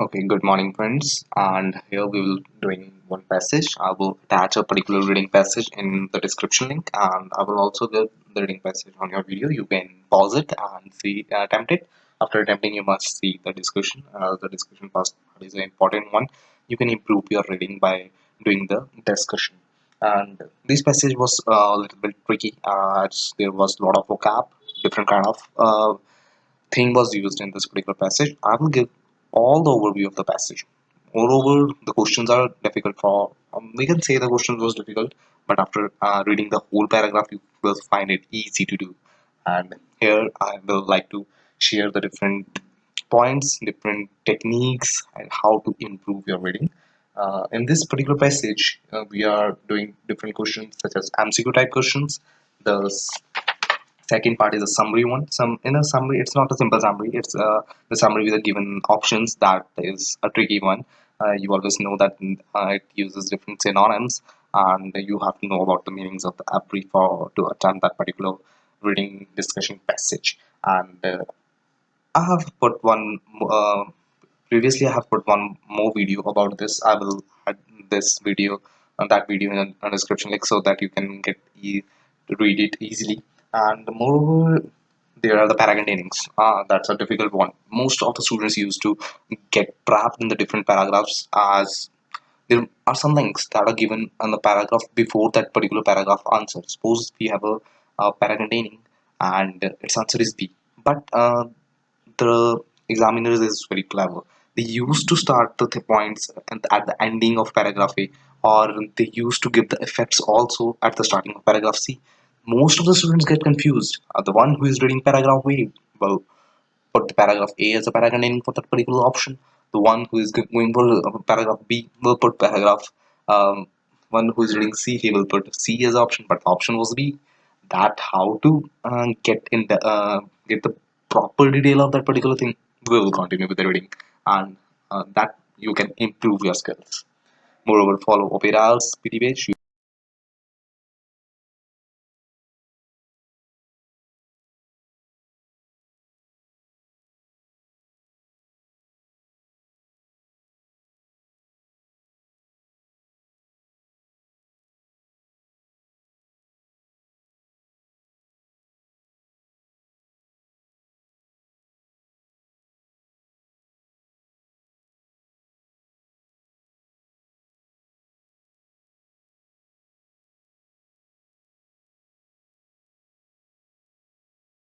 Okay, good morning, friends. And here we will doing one passage. I will attach a particular reading passage in the description link, and I will also give the reading passage on your video. You can pause it and see attempt it. After attempting, you must see the discussion. The discussion part is an important one. You can improve your reading by doing the discussion. And this passage was a little bit tricky, as there was a lot of vocab, different kind of thing was used in this particular passage. I will give all the overview of the passage. Moreover, the questions are difficult for, we can say the questions was difficult, but after reading the whole paragraph, you will find it easy to do. And here I will like to share the different points, different techniques, and how to improve your reading. In this particular passage, we are doing different questions such as MCQ type questions. The second part is a summary one. Some in a summary, it's not a simple summary. It's the summary with the given options. That is a tricky one. You always know that it uses different synonyms, and you have to know about the meanings of the every for to attempt that particular reading discussion passage. And I have put one. Previously, I have put one more video about this. I will add this video and that video in a description link so that you can read it easily. And moreover, there are the paracontainings. That's a difficult one. Most of the students used to get trapped in the different paragraphs as there are some links that are given on the paragraph before that particular paragraph answer. Suppose we have a paracontaining and its answer is B, but the examiners is very clever. They used to start the points at the ending of paragraph A, or they used to give the effects also at the starting of paragraph C. Most of the students get confused. The one who is reading paragraph A will put the paragraph A as a paragraph ending for that particular option. The one who is going for paragraph B will put paragraph. One who is reading C, he will put C as option, but the option was B. That how to get the proper detail of that particular thing. We will continue with the reading, and that you can improve your skills. Moreover, follow Opera's PT page.